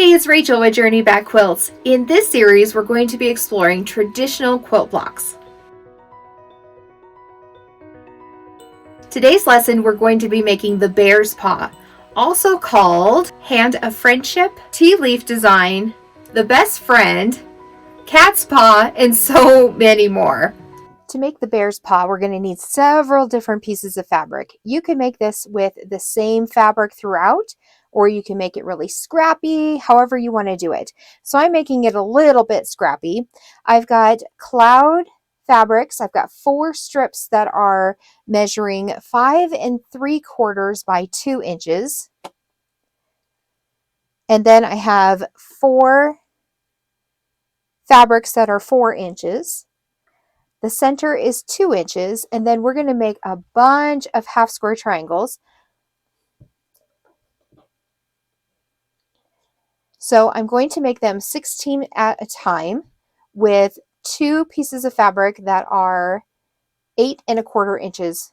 Hey, it's Rachel with Journey Back Quilts. In this series, we're going to be exploring traditional quilt blocks. Today's lesson, we're going to be making the bear's paw, also called hand of friendship, tea leaf design, the best friend, cat's paw, and so many more. To make the bear's paw, we're going to need several different pieces of fabric. You can make this with the same fabric throughout, or you can make it really scrappy, however you want to do it. So I'm making it a little bit scrappy. I've got cloud fabrics. I've got 4 strips that are measuring 5 3/4 by 2 inches. And then I have 4 fabrics that are 4 inches. The center is 2 inches, and then we're going to make a bunch of half square triangles. So I'm going to make them 16 at a time with 2 pieces of fabric that are 8 1/4 inches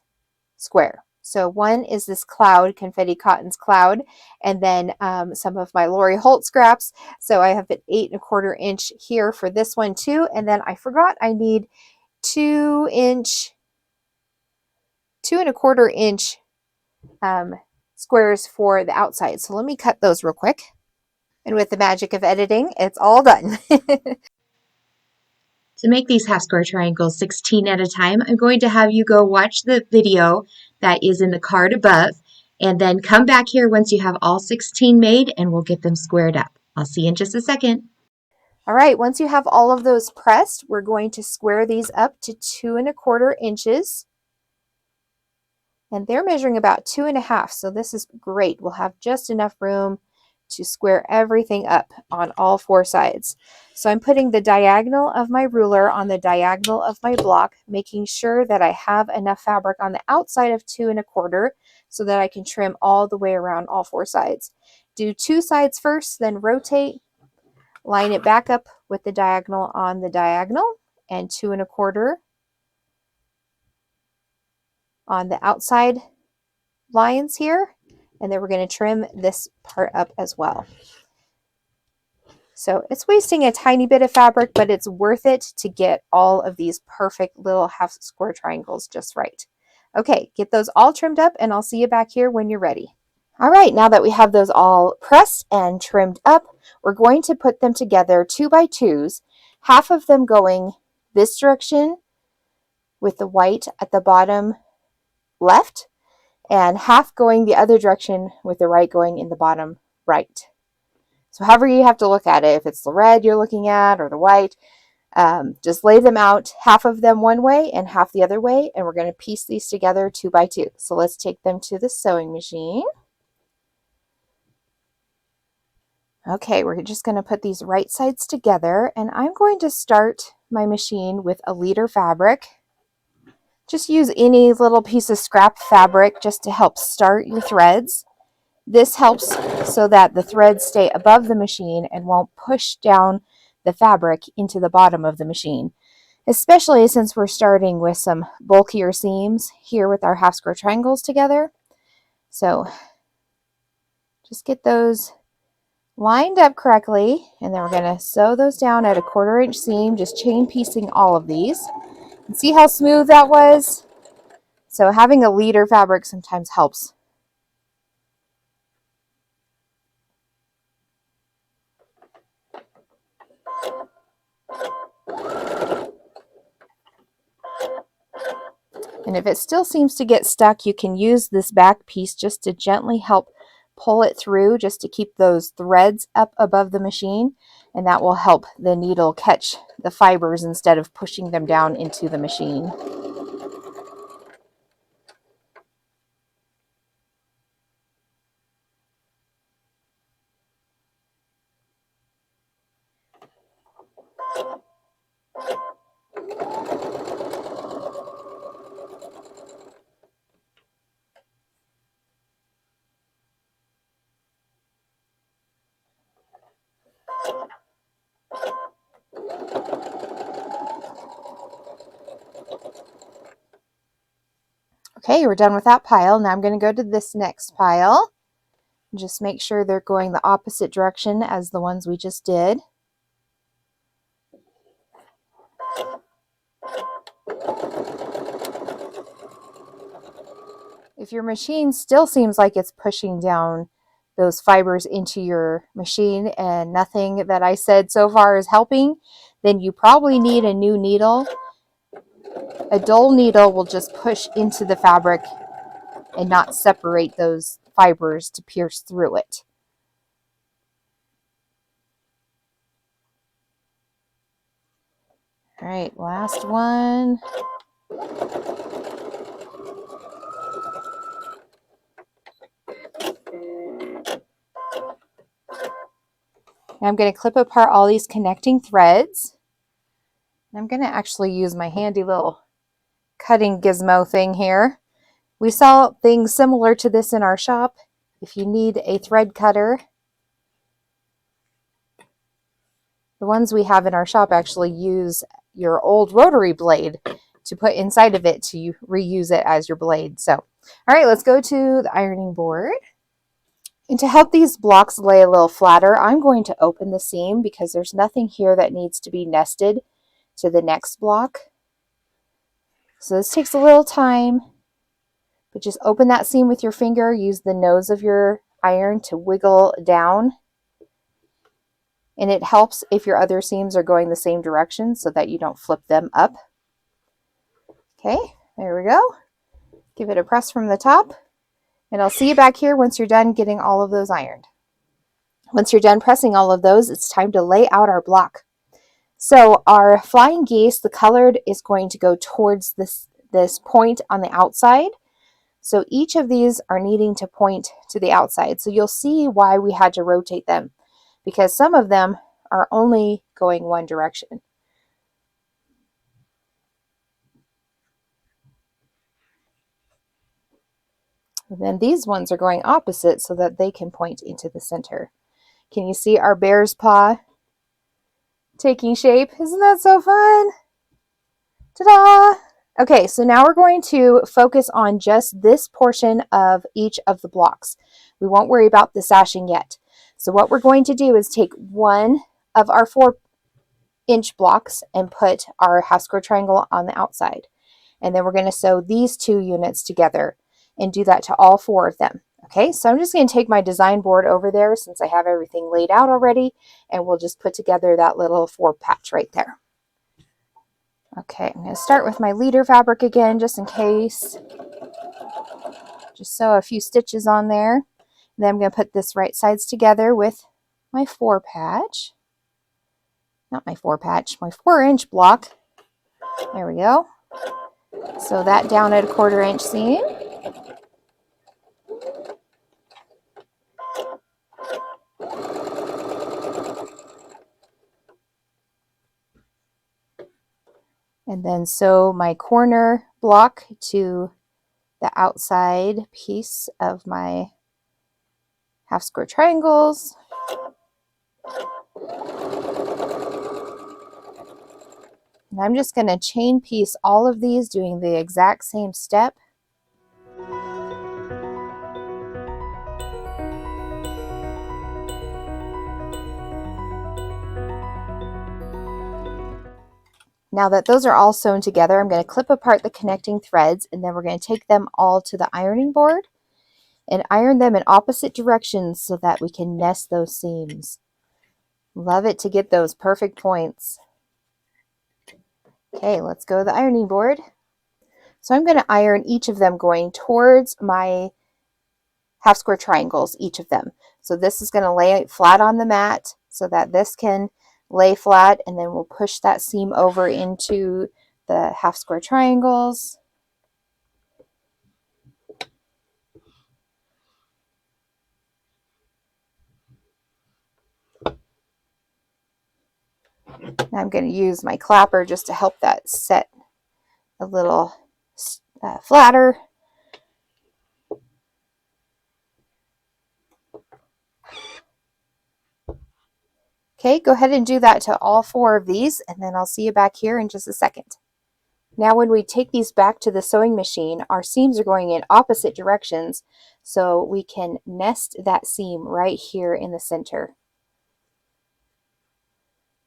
square. So one is this cloud, Confetti Cotton's cloud, and then some of my Lori Holt scraps. So I have an 8 1/4 inch here for this one too. And then I forgot I need 2 1/4 inch squares for the outside. So let me cut those real quick. And with the magic of editing, it's all done. To make these half square triangles 16 at a time, I'm going to have you go watch the video that is in the card above, and then come back here once you have all 16 made and we'll get them squared up. I'll see you in just a second. All right, once you have all of those pressed, we're going to square these up to 2 1/4 inches. And they're measuring about 2 1/2, so this is great. We'll have just enough room to square everything up on all 4 sides. So I'm putting the diagonal of my ruler on the diagonal of my block, making sure that I have enough fabric on the outside of 2 1/4 so that I can trim all the way around all 4 sides. Do 2 sides first, then rotate, line it back up with the diagonal on the diagonal, and 2 1/4 on the outside lines here. And then we're going to trim this part up as well. So it's wasting a tiny bit of fabric, but it's worth it to get all of these perfect little half square triangles just right. Okay, get those all trimmed up and I'll see you back here when you're ready. All right, now that we have those all pressed and trimmed up, we're going to put them together 2 by 2s, half of them going this direction with the white at the bottom left, and half going the other direction with the right going in the bottom right. So however you have to look at it, if it's the red you're looking at or the white, just lay them out, half of them one way and half the other way, and we're going to piece these together 2 by 2. So let's take them to the sewing machine. Okay, we're just going to put these right sides together, and I'm going to start my machine with a liter fabric. Just use any little piece of scrap fabric just to help start your threads. This helps so that the threads stay above the machine and won't push down the fabric into the bottom of the machine, especially since we're starting with some bulkier seams here with our half square triangles together. So just get those lined up correctly, and then we're going to sew those down at a 1/4 inch seam, just chain piecing all of these. And see how smooth that was? So having a liter fabric sometimes helps. And if it still seems to get stuck, you can use this back piece just to gently help pull it through, just to keep those threads up above the machine, and that will help the needle catch the fibers instead of pushing them down into the machine. Okay, we're done with that pile. Now I'm going to go to this next pile. Just make sure they're going the opposite direction as the ones we just did. If your machine still seems like it's pushing down those fibers into your machine and nothing that I said so far is helping, then you probably need a new needle. A dull needle will just push into the fabric and not separate those fibers to pierce through it. All right, last one. Now I'm going to clip apart all these connecting threads. I'm going to actually use my handy little cutting gizmo thing here. We sell things similar to this in our shop. If you need a thread cutter, the ones we have in our shop actually use your old rotary blade to put inside of it to reuse it as your blade. So, all right, let's go to the ironing board. And to help these blocks lay a little flatter, I'm going to open the seam because there's nothing here that needs to be nested to the next block. So this takes a little time, but just open that seam with your finger. Use the nose of your iron to wiggle down. And it helps if your other seams are going the same direction so that you don't flip them up. Okay, there we go. Give it a press from the top. And I'll see you back here once you're done getting all of those ironed. Once you're done pressing all of those, it's time to lay out our block. So our flying geese, the colored, is going to go towards this point on the outside. So each of these are needing to point to the outside. So you'll see why we had to rotate them, because some of them are only going one direction. And then these ones are going opposite so that they can point into the center. Can you see our bear's paw taking shape? Isn't that so fun? Ta-da! Okay, so now we're going to focus on just this portion of each of the blocks. We won't worry about the sashing yet. So what we're going to do is take one of our 4-inch blocks and put our half square triangle on the outside. And then we're going to sew these 2 units together and do that to all 4 of them. Okay, so I'm just going to take my design board over there since I have everything laid out already, and we'll just put together that little 4 patch right there. Okay, I'm going to start with my leader fabric again, just in case. Just sew a few stitches on there. Then I'm going to put this right sides together with my 4 patch. Not my 4 patch, my 4-inch block. There we go. Sew that down at a 1/4 inch seam. And then sew my corner block to the outside piece of my half square triangles. And I'm just going to chain piece all of these, doing the exact same step. Now that those are all sewn together, I'm going to clip apart the connecting threads, and then we're going to take them all to the ironing board and iron them in opposite directions so that we can nest those seams. Love it to get those perfect points. Okay, let's go to the ironing board. So I'm going to iron each of them going towards my half square triangles, each of them. So this is going to lay flat on the mat so that this can lay flat, and then we'll push that seam over into the half square triangles. Now I'm going to use my clapper just to help that set a little flatter. Okay, go ahead and do that to all 4 of these, and then I'll see you back here in just a second. Now when we take these back to the sewing machine, our seams are going in opposite directions, so we can nest that seam right here in the center.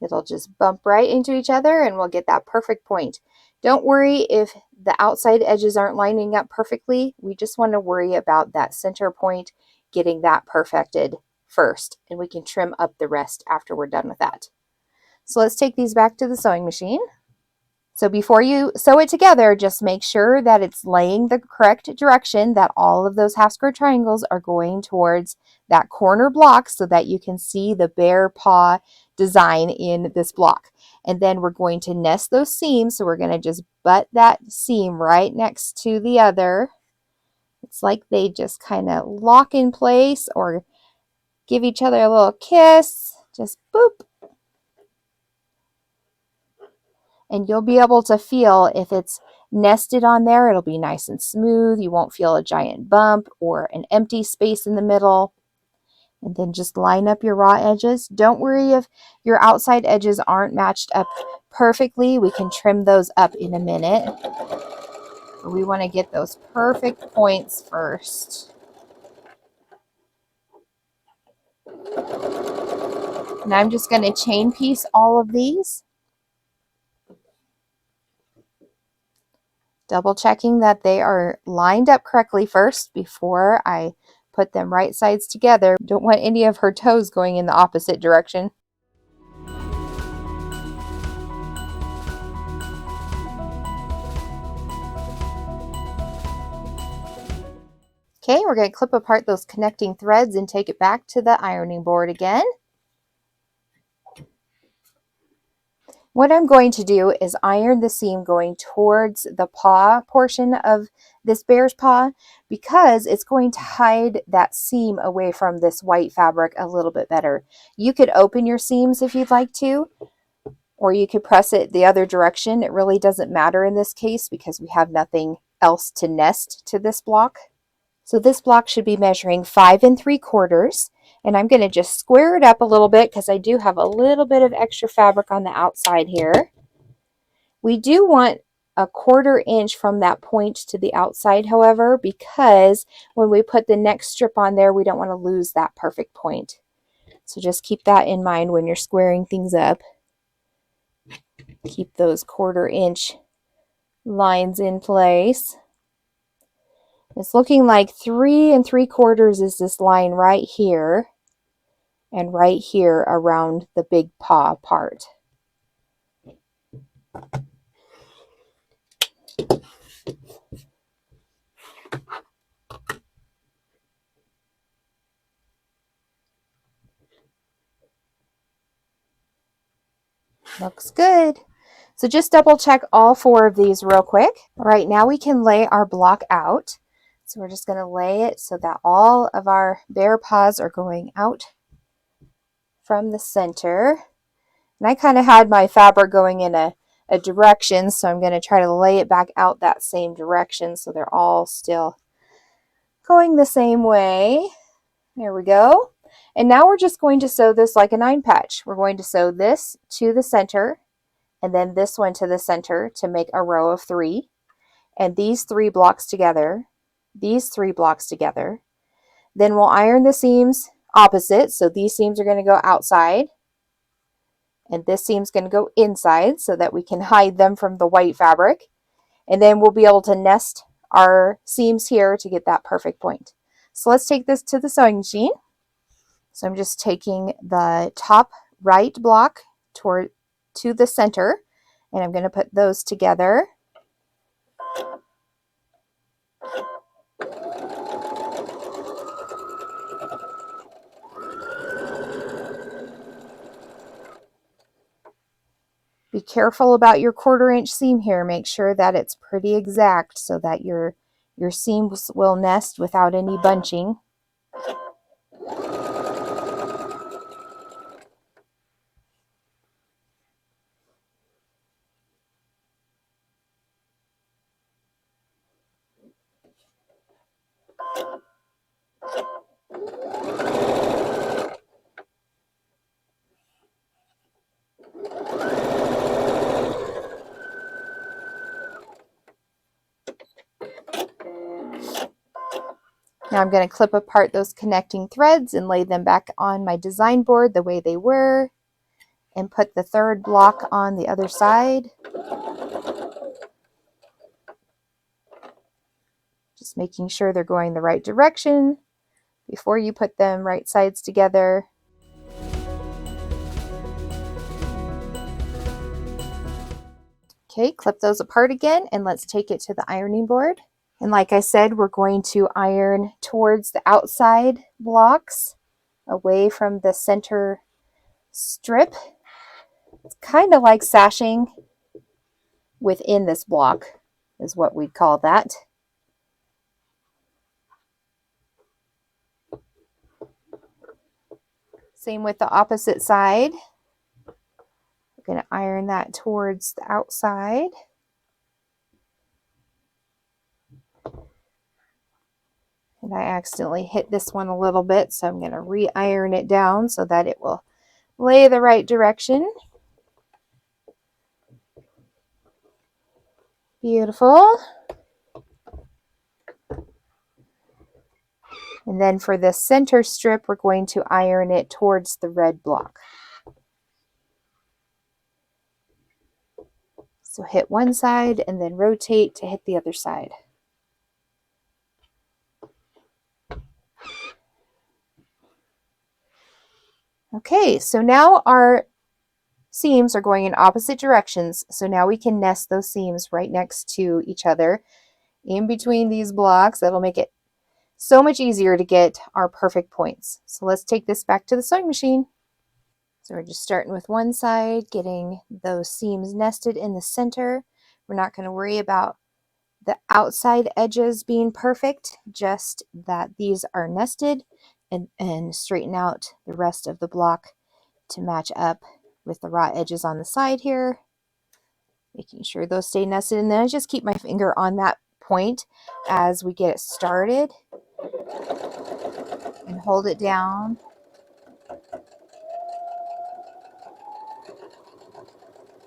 It'll just bump right into each other and we'll get that perfect point. Don't worry if the outside edges aren't lining up perfectly. We just want to worry about that center point, getting that perfected first, and we can trim up the rest after we're done with that. So let's take these back to the sewing machine. So before you sew it together, just make sure that it's laying the correct direction, that all of those half square triangles are going towards that corner block so that you can see the bear paw design in this block. And then we're going to nest those seams. So we're going to just butt that seam right next to the other. It's like they just kind of lock in place or give each other a little kiss. Just boop. And you'll be able to feel if it's nested on there, it'll be nice and smooth. You won't feel a giant bump or an empty space in the middle. And then just line up your raw edges. Don't worry if your outside edges aren't matched up perfectly. We can trim those up in a minute. We want to get those perfect points first. And I'm just going to chain piece all of these, double checking that they are lined up correctly first before I put them right sides together. Don't want any of her toes going in the opposite direction. Okay, we're going to clip apart those connecting threads and take it back to the ironing board again. What I'm going to do is iron the seam going towards the paw portion of this bear's paw because it's going to hide that seam away from this white fabric a little bit better. You could open your seams if you'd like to, or you could press it the other direction. It really doesn't matter in this case because we have nothing else to nest to this block. So this block should be measuring 5 3/4, and I'm going to just square it up a little bit because I do have a little bit of extra fabric on the outside here. We do want a 1/4 inch from that point to the outside, however, because when we put the next strip on there, we don't want to lose that perfect point. So just keep that in mind when you're squaring things up. Keep those 1/4 inch lines in place. It's looking like 3 3/4 is this line right here and right here around the big paw part. Looks good. So just double check all 4 of these real quick. All right, now we can lay our block out. So we're just going to lay it so that all of our bear paws are going out from the center. And I kind of had my fabric going in a direction, so I'm going to try to lay it back out that same direction so they're all still going the same way. There we go. And now we're just going to sew this like a 9 patch. We're going to sew this to the center and then this one to the center to make a row of 3. And these 3 blocks together, these 3 blocks together. Then we'll iron the seams opposite. So these seams are going to go outside and this seam's going to go inside so that we can hide them from the white fabric. And then we'll be able to nest our seams here to get that perfect point. So let's take this to the sewing machine. So I'm just taking the top right block to the center, and I'm going to put those together. Be careful about your 1/4 inch seam here. Make sure that it's pretty exact so that your seams will nest without any bunching. Now I'm going to clip apart those connecting threads and lay them back on my design board the way they were, and put the third block on the other side. Just making sure they're going the right direction before you put them right sides together. Okay, clip those apart again, and let's take it to the ironing board. And like I said, we're going to iron towards the outside blocks, away from the center strip. It's kind of like sashing within this block, is what we'd call that. Same with the opposite side. We're going to iron that towards the outside. And I accidentally hit this one a little bit, so I'm going to re-iron it down so that it will lay the right direction. Beautiful. And then for the center strip, we're going to iron it towards the red block. So hit one side and then rotate to hit the other side. Okay, so now our seams are going in opposite directions. So now we can nest those seams right next to each other in between these blocks. That'll make it so much easier to get our perfect points. So let's take this back to the sewing machine. So we're just starting with one side, getting those seams nested in the center. We're not going to worry about the outside edges being perfect, just that these are nested, and straighten out the rest of the block to match up with the raw edges on the side here. Making sure those stay nested, and then I just keep my finger on that point as we get it started and hold it down.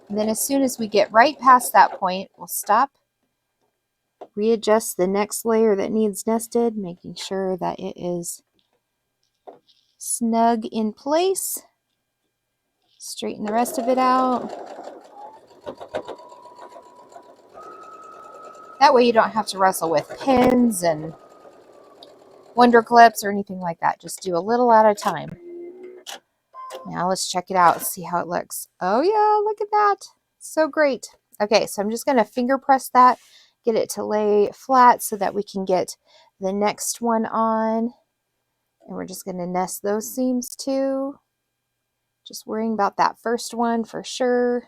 And then as soon as we get right past that point, we'll stop, readjust the next layer that needs nested, making sure that it is snug in place. Straighten the rest of it out. That way you don't have to wrestle with pins and wonder clips or anything like that. Just do a little at a time. Now let's check it out, see how it looks. Oh yeah, look at that. So great. Okay, so I'm just going to finger press that, get it to lay flat so that we can get the next one on. And we're just going to nest those seams too. Just worrying about that first one for sure.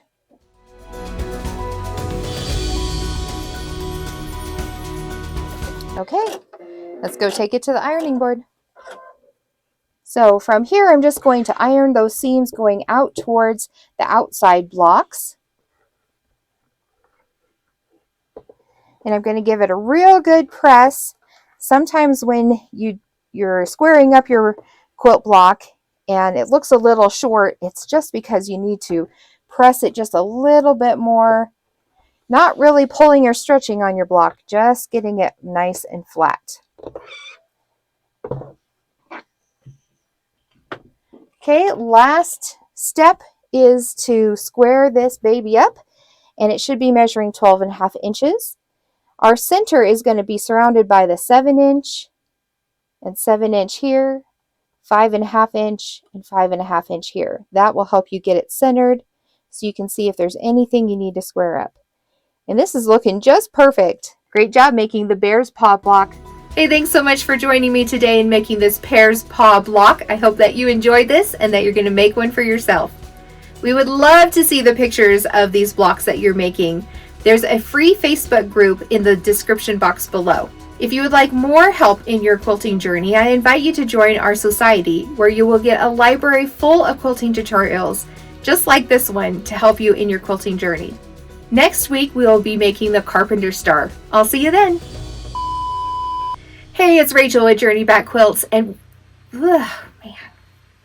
Okay, let's go take it to the ironing board. So from here, I'm just going to iron those seams going out towards the outside blocks. And I'm going to give it a real good press. Sometimes when you're squaring up your quilt block and it looks a little short, it's just because you need to press it just a little bit more. Not really pulling or stretching on your block, just getting it nice and flat. Okay, last step is to square this baby up, and it should be measuring 12.5 inches. Our center is going to be surrounded by the 7-inch and 7-inch here, 5.5 inch and 5.5 inch here. That will help you get it centered so you can see if there's anything you need to square up. And this is looking just perfect. Great job making the bear's paw block. Hey, thanks so much for joining me today in making this bear's paw block. I hope that you enjoyed this and that you're going to make one for yourself. We would love to see the pictures of these blocks that you're making. There's a free Facebook group in the description box below. If you would like more help in your quilting journey, I invite you to join our society, where you will get a library full of quilting tutorials, just like this one, to help you in your quilting journey. Next week, we will be making the carpenter star. I'll see you then. Hey, it's Rachel with Journey Back Quilts, and man.